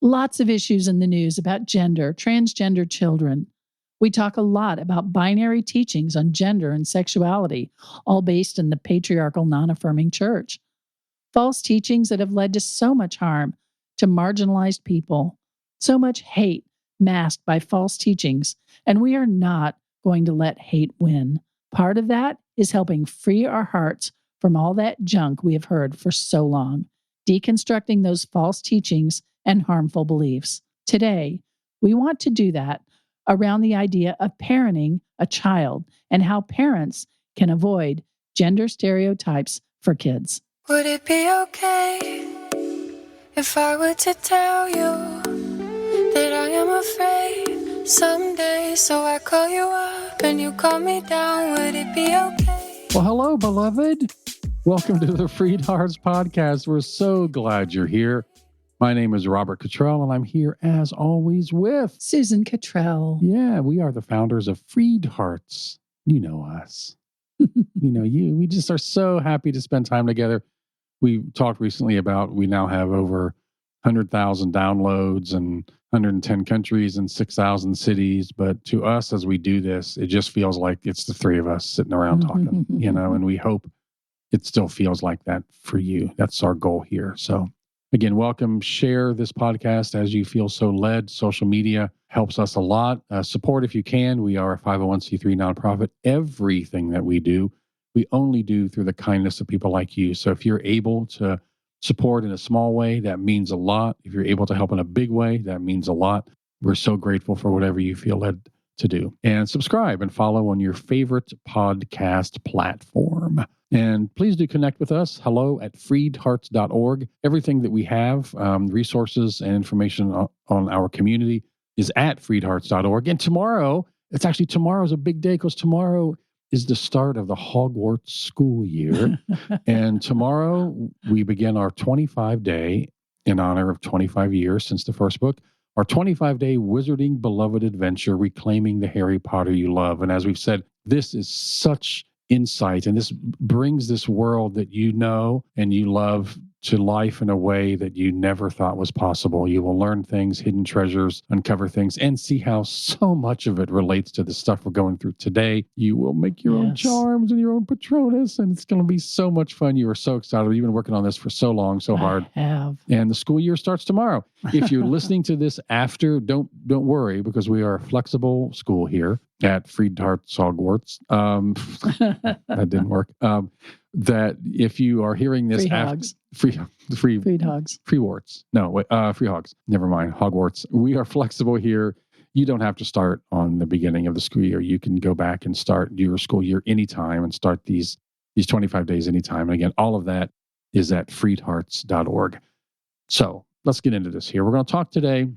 Lots of issues in the news about gender, transgender children. We talk a lot about binary teachings on gender and sexuality, all based in the patriarchal, nonaffirming church. False teachings that have led to so much harm to marginalized people, so much hate masked by false teachings, and we are not going to let hate win. Part of that is helping free our hearts from all that junk we have heard for so long, deconstructing those false teachings and harmful beliefs. Today, we want to do that around the idea of parenting a child and how parents can avoid gender stereotypes for kids. Would it be okay if I were to tell you that I am afraid someday, so I call you up and you call me down? Would it be okay? Well, hello, beloved. Welcome to the FreedHearts podcast. We're so glad you're here. My name is Robert Cottrell, and I'm here, as always, with Susan Cottrell. Yeah, we are the founders of FreedHearts. You know us. You know you. We just are so happy to spend time together. We talked recently about we now have over 100,000 downloads and 110 countries and 6,000 cities. But to us, as we do this, it just feels like it's the three of us sitting around talking, and we hope it still feels like that for you. That's our goal here. So again, welcome. Share this podcast as you feel so led. Social media helps us a lot. Support if you can. We are a 501c3 nonprofit. Everything that we do, we only do through the kindness of people like you. So if you're able to support in a small way, that means a lot. If you're able to help in a big way, that means a lot. We're so grateful for whatever you feel led to do. And subscribe and follow on your favorite podcast platform. And please do connect with us. Hello at freedhearts.org. Everything that we have, resources and information on our community is at freedhearts.org. And tomorrow's a big day because tomorrow is the start of the Hogwarts school year. And tomorrow we begin our 25-day, in honor of 25 years since the first book, our 25-day Wizarding Beloved Adventure, Reclaiming the Harry Potter You Love. And as we've said, this is such insight, and this brings this world that you know and you love to life in a way that you never thought was possible. You will learn things, hidden treasures, uncover things, and see how so much of it relates to the stuff we're going through today. You will make your own charms and your own Patronus, and it's going to be so much fun. You are so excited. We've been working on this for so long, so hard. I have. And the school year starts tomorrow. If you're listening to this after, don't worry, because we are a flexible school here at FreedHearts Hogwarts. That didn't work. That if you are hearing this Free hogs. Free warts. No, free hogs. Never mind. Hogwarts. We are flexible here. You don't have to start on the beginning of the school year. You can go back and start your school year anytime and start these 25 days anytime. And again, all of that is at freedhearts.org. So let's get into this here. We're going to talk today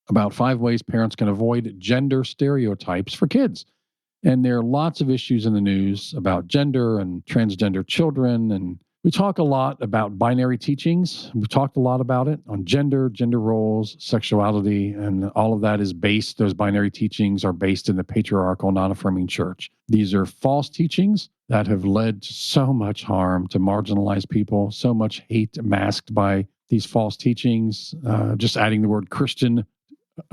about 5 ways parents can avoid gender stereotypes for kids. And there are lots of issues in the news about gender and transgender children. And we talk a lot about binary teachings. We've talked a lot about it on gender roles, sexuality, and all of that is based, those binary teachings are based in the patriarchal, non-affirming church. These are false teachings that have led to so much harm to marginalized people, so much hate masked by these false teachings. Just adding the word Christian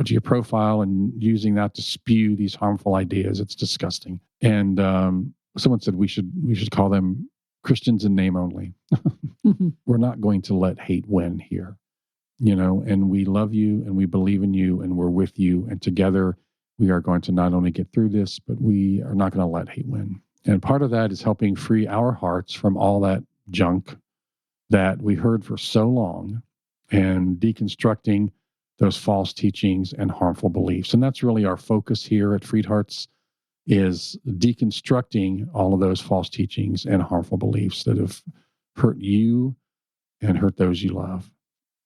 to your profile and using that to spew these harmful ideas. It's disgusting. And someone said we should call them Christians in name only. We're not going to let hate win here, and we love you and we believe in you and we're with you. And together we are going to not only get through this, but we are not going to let hate win. And part of that is helping free our hearts from all that junk that we heard for so long and deconstructing those false teachings and harmful beliefs. And that's really our focus here at FreedHearts, is deconstructing all of those false teachings and harmful beliefs that have hurt you and hurt those you love.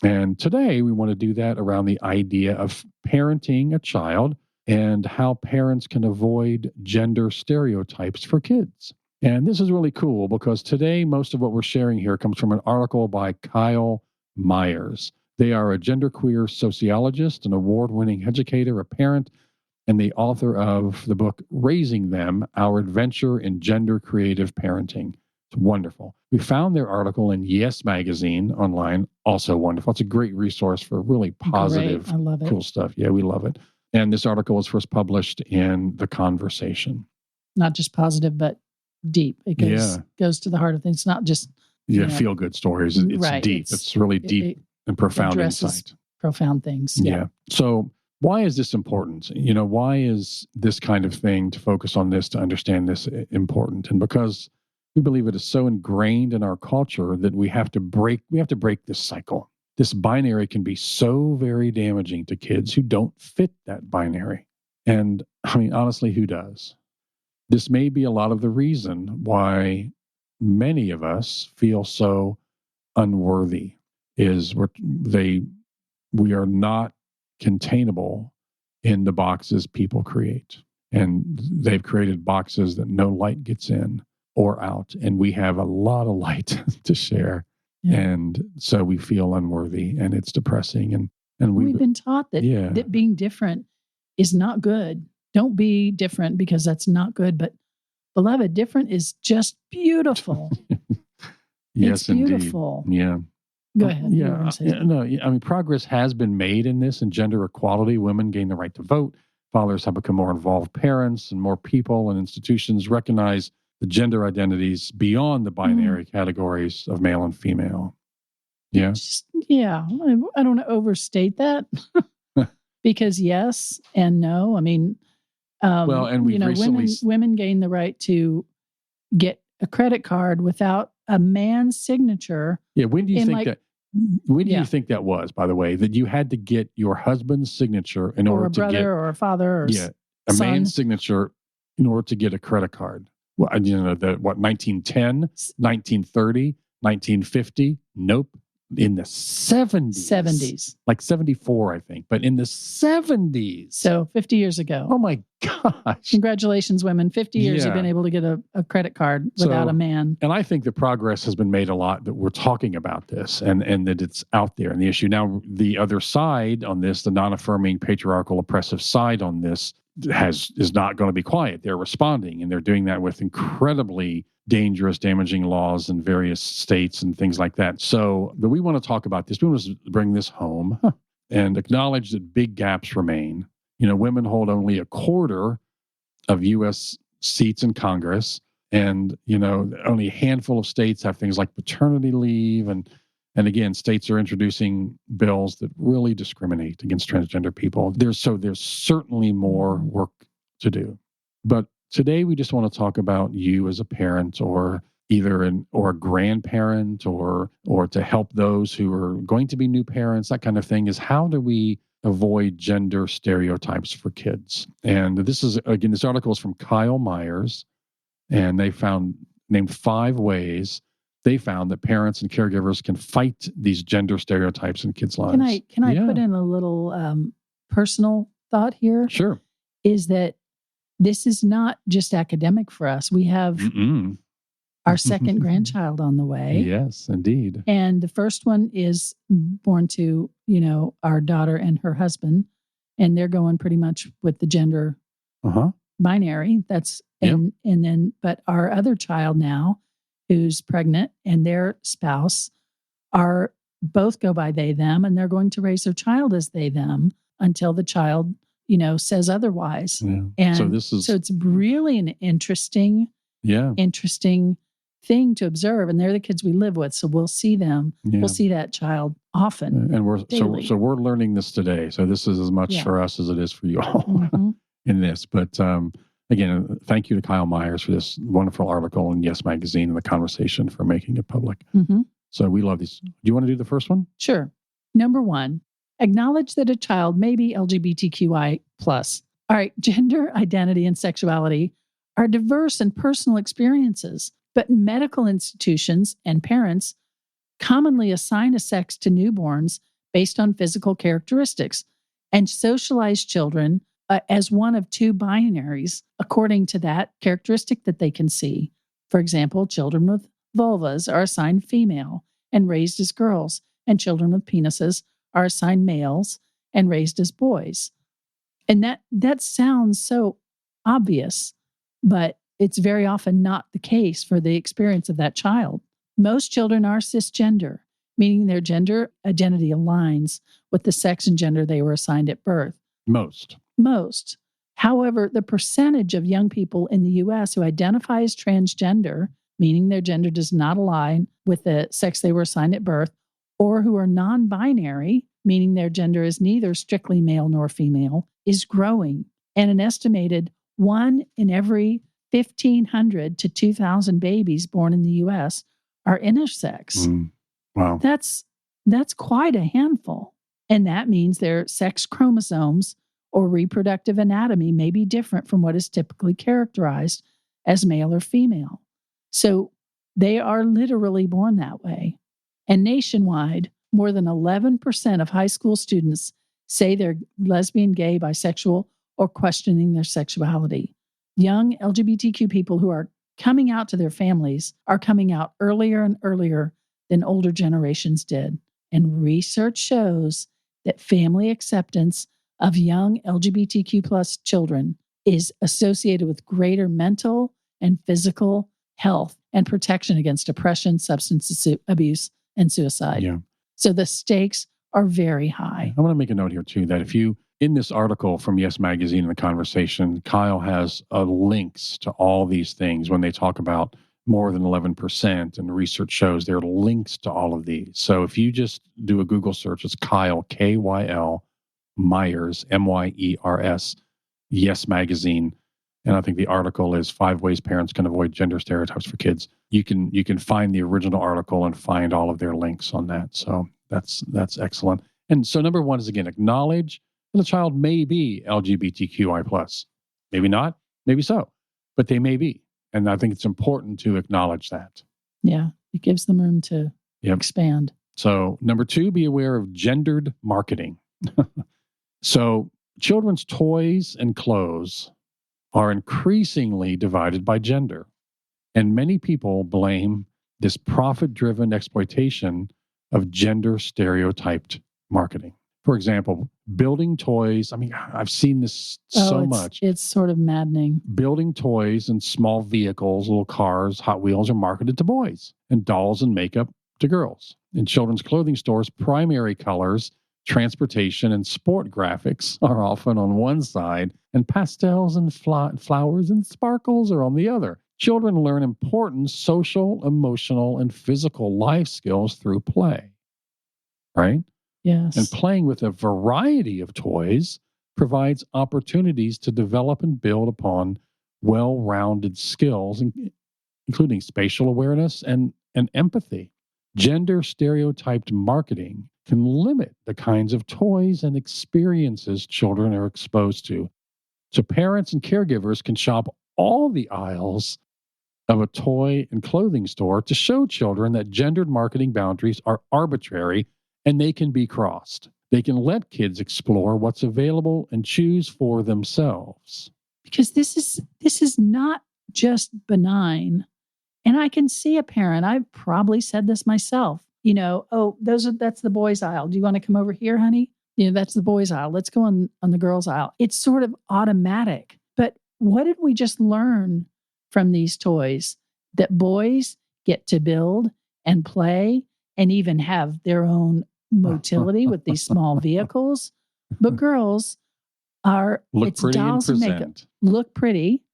And today we want to do that around the idea of parenting a child and how parents can avoid gender stereotypes for kids. And this is really cool because today most of what we're sharing here comes from an article by Kyle Myers. They are a genderqueer sociologist, an award-winning educator, a parent, and the author of the book, Raising Them, Our Adventure in Gender Creative Parenting. It's wonderful. We found their article in Yes Magazine online, also wonderful. It's a great resource for really positive, Great. I love it. cool stuff. Yeah, we love it. And this article was first published in The Conversation. Not just positive, but deep. It goes to the heart of things. It's not just feel good stories. It's right. deep. It's really deep and profound insight. Profound things. Yeah. So why is this important? Why is this kind of thing, to focus on this, to understand this, important? And because we believe it is so ingrained in our culture that we have to break this cycle. This binary can be so very damaging to kids who don't fit that binary. And I mean, honestly, who does? This may be a lot of the reason why many of us feel so unworthy, is we are not containable in the boxes people create. And they've created boxes that no light gets in or out. And we have a lot of light to share. Yeah. And so we feel unworthy, and it's depressing. And we've been taught that being different is not good. Don't be different, because that's not good. But beloved, different is just beautiful. Yes, it's beautiful. Indeed. Yeah. Go ahead. I mean, progress has been made in this, in gender equality. Women gain the right to vote. Fathers have become more involved parents, and more people and institutions recognize the gender identities beyond the binary categories of male and female. Yeah. I don't want to overstate that because yes and no. I mean, and we recently women gain the right to get a credit card without a man's signature. Yeah. When do you think that? When do you think that was, by the way, that you had to get your husband's signature in order to get, or a brother or a father or a son. man's signature in order to get a credit card? Well, 1910, 1930, 1950? Nope. In the 70s. 70s. Like 74, I think. But in the 70s. So 50 years ago. Oh my gosh. Congratulations, women. 50 years you've been able to get a credit card without a man. And I think the progress has been made a lot, that we're talking about this and that it's out there and the issue. Now, the other side on this, the non-affirming, patriarchal, oppressive side on this, is not going to be quiet. They're responding, and they're doing that with incredibly dangerous, damaging laws in various states and things like that. So, but we want to talk about this. We want to bring this home and acknowledge that big gaps remain. Women hold only a quarter of U.S. seats in Congress, and only a handful of states have things like paternity leave, and again, states are introducing bills that really discriminate against transgender people. There's certainly more work to do. But today we just want to talk about you as a parent, or a grandparent, or to help those who are going to be new parents, that kind of thing, is how do we avoid gender stereotypes for kids? And this article is from Kyle Myers, and they named 5 ways they found that parents and caregivers can fight these gender stereotypes in kids' lives. Can I put in a little personal thought here? Sure. Is that this is not just academic for us. We have our second grandchild on the way. Yes, indeed. And the first one is born to, our daughter and her husband, and they're going pretty much with the gender binary. But our other child now, who's pregnant, and their spouse are both go by they, them, and they're going to raise their child as they, them until the child, says otherwise. Yeah. And so it's really an interesting thing to observe. And they're the kids we live with. So we'll see them. Yeah. We'll see that child often. And we're learning this today. So this is as much for us as it is for you all in this. But again, thank you to Kyle Myers for this wonderful article in Yes Magazine and The Conversation for making it public. So we love these. Do you want to do the first one? Sure. Number 1, acknowledge that a child may be LGBTQI+. All right, gender identity and sexuality are diverse and personal experiences, but medical institutions and parents commonly assign a sex to newborns based on physical characteristics and socialize children as one of 2 binaries according to that characteristic that they can see. For example, children with vulvas are assigned female and raised as girls, and children with penises are assigned males and raised as boys. And that sounds so obvious, but it's very often not the case for the experience of that child. Most children are cisgender, meaning their gender identity aligns with the sex and gender they were assigned at birth. Most. However, the percentage of young people in the U.S. who identify as transgender, meaning their gender does not align with the sex they were assigned at birth, or who are non-binary, meaning their gender is neither strictly male nor female, is growing. And an estimated 1 in every 1,500 to 2,000 babies born in the U.S. are intersex. Wow. That's quite a handful. And that means their sex chromosomes or reproductive anatomy may be different from what is typically characterized as male or female. So they are literally born that way. And nationwide, more than 11% of high school students say they're lesbian, gay, bisexual, or questioning their sexuality. Young LGBTQ people who are coming out to their families are coming out earlier and earlier than older generations did. And research shows that family acceptance of young LGBTQ plus children is associated with greater mental and physical health and protection against depression, substance abuse, and suicide. Yeah. So the stakes are very high. I want to make a note here too, that if you, in this article from Yes Magazine in the conversation, Kyle has links to all these things when they talk about more than 11%, and research shows there are links to all of these. So if you just do a Google search, it's Kyle, K-Y-L, Myers, M-Y-E-R-S, Yes Magazine. And I think the article is 5 Ways Parents Can Avoid Gender Stereotypes for Kids. You can find the original article and find all of their links on that. So that's excellent. And so number 1 is, again, acknowledge that the child may be LGBTQI+. Maybe not, maybe so, but they may be. And I think it's important to acknowledge that. Yeah, it gives them room to expand. So number 2, be aware of gendered marketing. So children's toys and clothes are increasingly divided by gender. And many people blame this profit-driven exploitation of gender stereotyped marketing. For example, building toys. I mean, I've seen this so much. It's sort of maddening. Building toys and small vehicles, little cars, Hot Wheels, are marketed to boys, and dolls and makeup to girls. In children's clothing stores, primary colors, transportation, and sport graphics are often on one side, and pastels and flowers and sparkles are on the other. Children learn important social, emotional, and physical life skills through play, right? Yes. And playing with a variety of toys provides opportunities to develop and build upon well-rounded skills, including spatial awareness and empathy. Gender stereotyped marketing can limit the kinds of toys and experiences children are exposed to. So parents and caregivers can shop all the aisles of a toy and clothing store to show children that gendered marketing boundaries are arbitrary and they can be crossed. They can let kids explore what's available and choose for themselves. Because this is not just benign. And I can see a parent, I've probably said this myself, that's the boys' aisle. Do you want to come over here, honey? That's the boys' aisle. Let's go on the girls' aisle. It's sort of automatic. But what did we just learn from these toys? That boys get to build and play and even have their own motility with these small vehicles. But girls look pretty dolls and and makeup. Look pretty,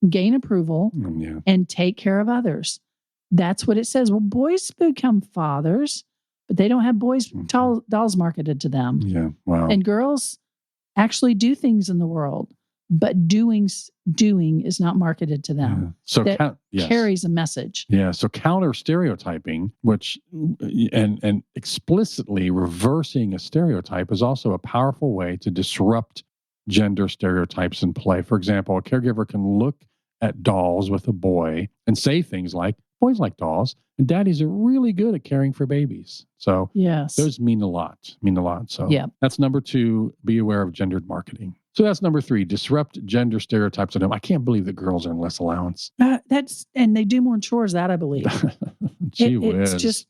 gain approval, and take care of others. That's what it says. Well, boys become fathers, but they don't have dolls marketed to them. Yeah, wow. And girls actually do things in the world, but doing is not marketed to them. Yeah. So that carries a message. Yeah. So counter stereotyping, which and explicitly reversing a stereotype, is also a powerful way to disrupt gender stereotypes in play. For example, a caregiver can look at dolls with a boy and say things like, "Boys like dolls, and daddies are really good at caring for babies." So yes, those mean a lot. So yeah, that's number 2. Be aware of gendered marketing. So that's number 3, disrupt gender stereotypes at home. I can't believe that girls earn less allowance. And they do more chores, that I believe. It's just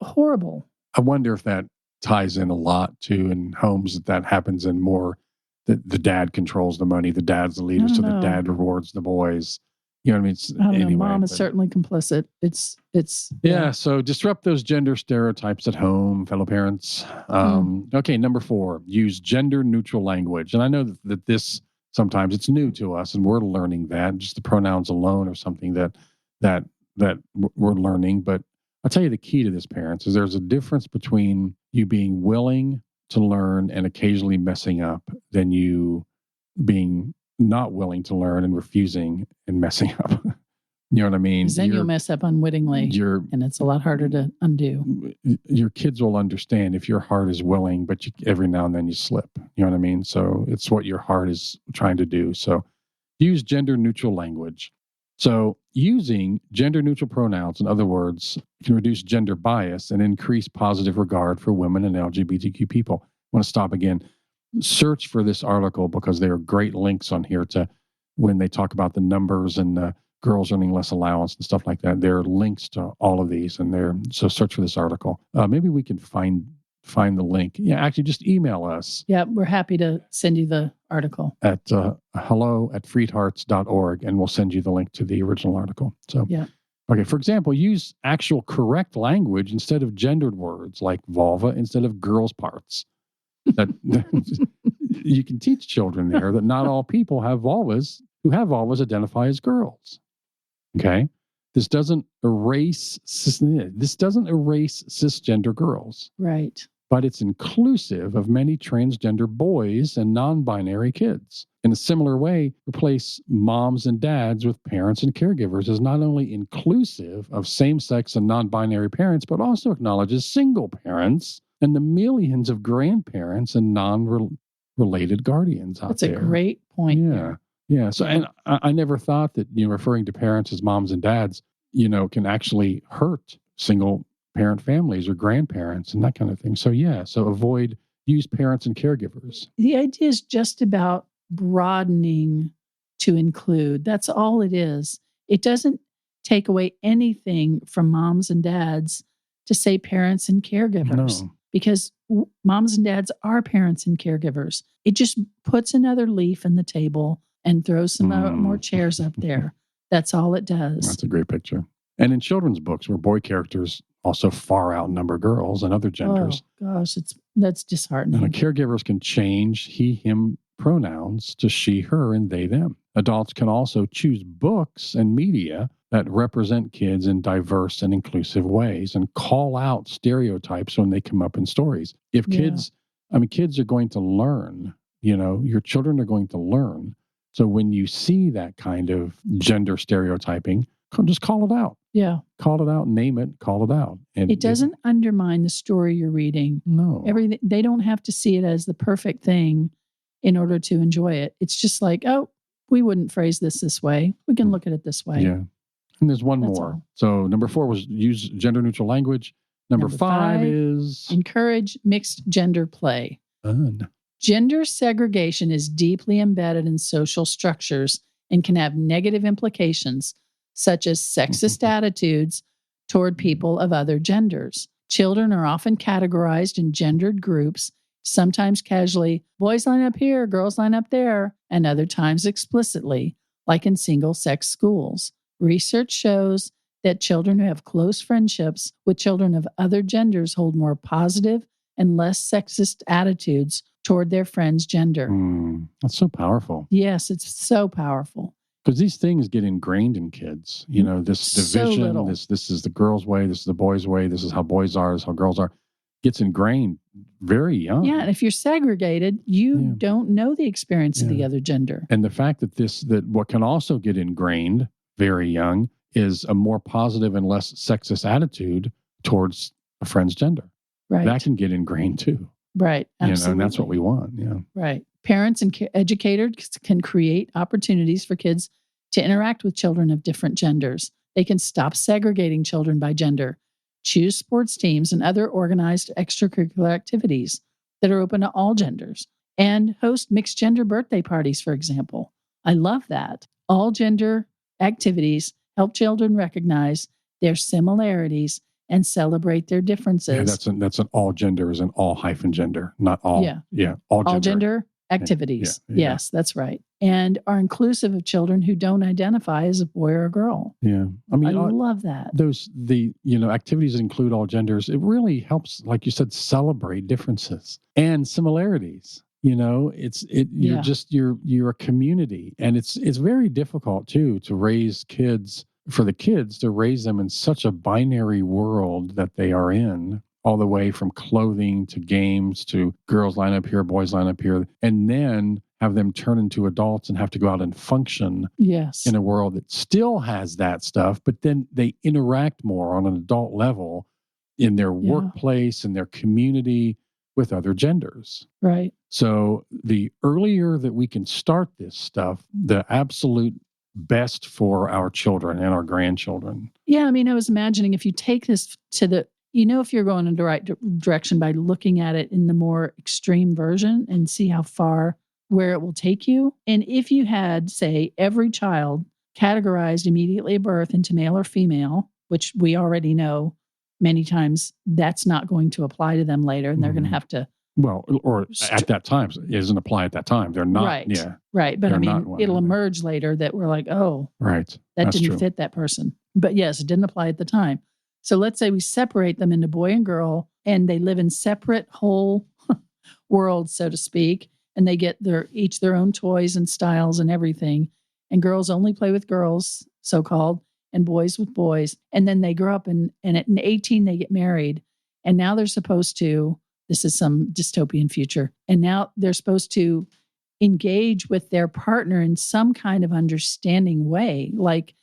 horrible. I wonder if that ties in a lot too in homes that happens in more, that the dad controls the money, the dad's the leader, so the dad rewards the boys. You know what I mean? It's, I don't know. anyway, Mom is but- certainly complicit. It's Yeah, so disrupt those gender stereotypes at home, fellow parents. Okay, number 4, use gender neutral language. And I know that this sometimes it's new to us, and we're learning that. Just the pronouns alone or something that we're learning. But I'll tell you the key to this, parents, is there's a difference between you being willing to learn and occasionally messing up than you being not willing to learn and refusing and messing up. You know what I mean? Because then you'll mess up unwittingly, and it's a lot harder to undo. Your kids will understand if your heart is willing, but every now and then you slip. You know what I mean? So it's what your heart is trying to do. So use gender neutral language. So using gender neutral pronouns, in other words, can reduce gender bias and increase positive regard for women and LGBTQ people. I want to stop again. Search for this article because there are great links on here to when they talk about the numbers and the girls earning less allowance and stuff like that. There are links to all of these, and so search for this article. Maybe we can find the link. Yeah, actually, just email us. Yeah, we're happy to send you the article at hello@freedhearts.org, and we'll send you the link to the original article. So, yeah. Okay, for example, use actual correct language instead of gendered words, like vulva instead of girls' parts. That you can teach children there that not all people have vulvas who have vulvas identify as girls. Okay, this doesn't erase cisgender girls, Right. but it's inclusive of many transgender boys and non-binary kids. In a similar way, replace moms and dads with parents and caregivers is not only inclusive of same-sex and non-binary parents, but also acknowledges single parents and the millions of grandparents and non-related guardians out there. That's a great point. Yeah. Yeah. So, and I never thought that, referring to parents as moms and dads, can actually hurt single parent families or grandparents and that kind of thing. So, yeah. So use parents and caregivers. The idea is just about broadening to include. That's all it is. It doesn't take away anything from moms and dads to say parents and caregivers. No. Because moms and dads are parents and caregivers. It just puts another leaf in the table and throws some more chairs up there. That's all it does. That's a great picture. And in children's books where boy characters also far outnumber girls and other genders. Oh, gosh, that's disheartening. And caregivers can change he, him pronouns to she, her, and they, them. Adults can also choose books and media that represent kids in diverse and inclusive ways and call out stereotypes when they come up in stories. If kids are going to learn, your children are going to learn. So when you see that kind of gender stereotyping, just call it out. Yeah. Call it out, name it, call it out. And it doesn't undermine the story you're reading. No. They don't have to see it as the perfect thing in order to enjoy it. It's just like, we wouldn't phrase this way. We can look at it this way. Yeah. And there's one That's more. all. So number 4 was use gender neutral language. Number 5 is encourage mixed gender play. fun. Gender segregation is deeply embedded in social structures and can have negative implications, such as sexist attitudes toward people of other genders. Children are often categorized in gendered groups, sometimes casually, boys line up here, girls line up there, and other times explicitly, like in single-sex schools. Research shows that children who have close friendships with children of other genders hold more positive and less sexist attitudes toward their friend's gender. That's so powerful. Yes, it's so powerful. Because these things get ingrained in kids. This division, this is the girls' way, this is the boys' way, this is how boys are, this is how girls are. Gets ingrained very young. Yeah, and if you're segregated, you don't know the experience of the other gender. And the fact that what can also get ingrained very young is a more positive and less sexist attitude towards a friend's gender. Right. That can get ingrained too. Right. Absolutely. And that's what we want. Yeah. Right. Parents and educators can create opportunities for kids to interact with children of different genders. They can stop segregating children by gender, choose sports teams and other organized extracurricular activities that are open to all genders, and host mixed gender birthday parties, for example. I love that. All gender activities help children recognize their similarities and celebrate their differences. Yeah, that's an all gender is an all hyphen gender, not all. Yeah. All gender. All gender activities. Yeah. Yes, that's right. and are inclusive of children who don't identify as a boy or a girl. Yeah. I mean, I love that. Activities that include all genders, it really helps, like you said, celebrate differences and similarities. You're a community, and it's very difficult too to raise kids, for the kids to raise them in such a binary world that they are in, all the way from clothing to games to girls line up here, boys line up here, and then have them turn into adults and have to go out and function in a world that still has that stuff, but then they interact more on an adult level in their workplace and their community with other genders. Right. So the earlier that we can start this stuff, the absolute best for our children and our grandchildren. Yeah, I mean, I was imagining if you take this to the, if you're going in the right direction by looking at it in the more extreme version and see how far, where it will take you. And if you had, say, every child categorized immediately at birth into male or female, which we already know many times that's not going to apply to them later, and they're going to have to. Well, or at that time, it doesn't apply at that time. They're not. Right. Yeah. Right. But I mean, it'll emerge later that we're like, oh, right. That didn't fit that person. But yes, it didn't apply at the time. So let's say we separate them into boy and girl, and they live in separate whole worlds, so to speak, and they get each their own toys and styles and everything. And girls only play with girls, so-called, and boys with boys. And then they grow up and at 18, they get married. And now they're supposed to, this is some dystopian future, and now they're supposed to engage with their partner in some kind of understanding way. Like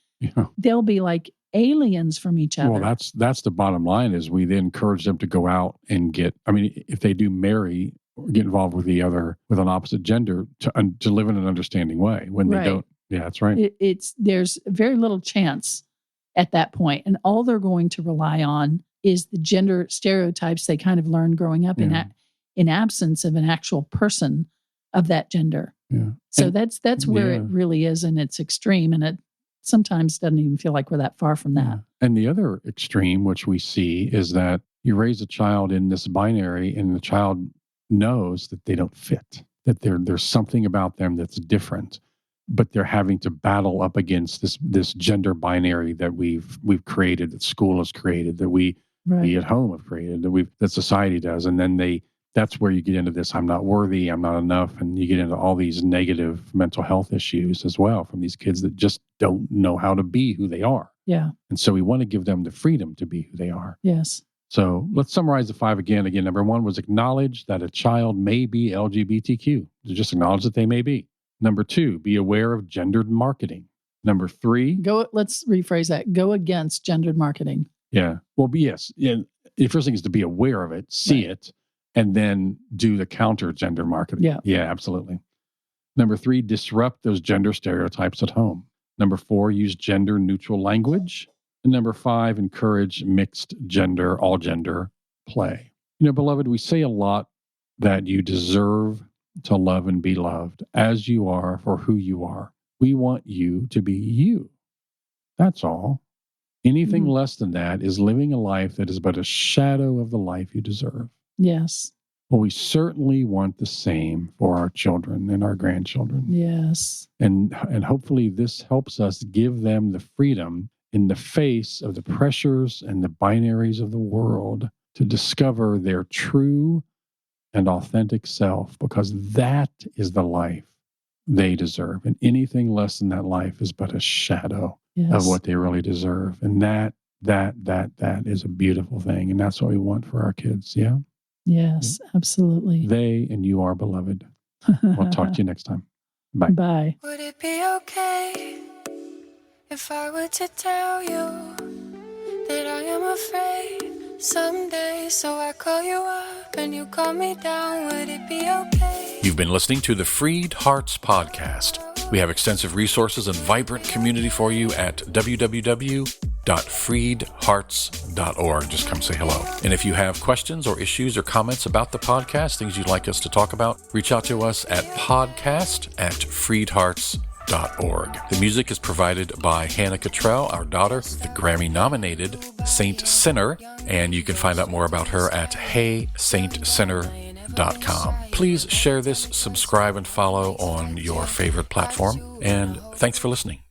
they'll be like aliens from each other. Well, that's the bottom line, is we then encourage them to go out and if they do marry or get involved with with an opposite gender, to live in an understanding way. When they don't. Yeah, that's right. There's very little chance at that point. And all they're going to rely on is the gender stereotypes they kind of learned growing up in absence of an actual person of that gender. Yeah. So that's where it really is in its extreme. And it sometimes doesn't even feel like we're that far from that. Yeah. And the other extreme, which we see, is that you raise a child in this binary and the child knows that they don't fit, that there's something about them that's different, but they're having to battle up against this gender binary that we've created, that school has created, that we at home have created, that society does. And then that's where you get into this, I'm not worthy, I'm not enough. And you get into all these negative mental health issues as well from these kids that just don't know how to be who they are. Yeah. And so we want to give them the freedom to be who they are. Yes. So let's summarize the 5 again. Number 1 was acknowledge that a child may be LGBTQ. Just acknowledge that they may be. Number 2, be aware of gendered marketing. Number 3. Let's rephrase that. Go against gendered marketing. Yeah. Well, yes. Yeah. The first thing is to be aware of it, see it, and then do the counter gender marketing. Yeah. Yeah, absolutely. Number 3, disrupt those gender stereotypes at home. Number 4, use gender neutral language. And number 5, encourage mixed gender, all gender play. Beloved, we say a lot that you deserve to love and be loved as you are for who you are. We want you to be you. That's all. Anything less than that is living a life that is but a shadow of the life you deserve. Yes. Well, we certainly want the same for our children and our grandchildren. Yes. And hopefully this helps us give them the freedom in the face of the pressures and the binaries of the world to discover their true and authentic self, because that is the life they deserve. And anything less than that life is but a shadow of what they really deserve. And that is a beautiful thing. And that's what we want for our kids. Yeah. Yes, absolutely. They and you are beloved. We'll talk to you next time. Bye. Bye. Would it be okay if I were to tell you that I am afraid someday, so I call you up and you call me down? Would it be okay? You've been listening to the FreedHearts podcast. We have extensive resources and vibrant community for you at www.freedhearts.org. Just come say hello. And if you have questions or issues or comments about the podcast, things you'd like us to talk about, reach out to us at podcast@freedhearts.org. The music is provided by Hannah Cottrell, our daughter, the Grammy-nominated Saint Sinner, and you can find out more about her at HeySaintSinner.com. freedhearts.com. Please share this, subscribe, and follow on your favorite platform. And thanks for listening.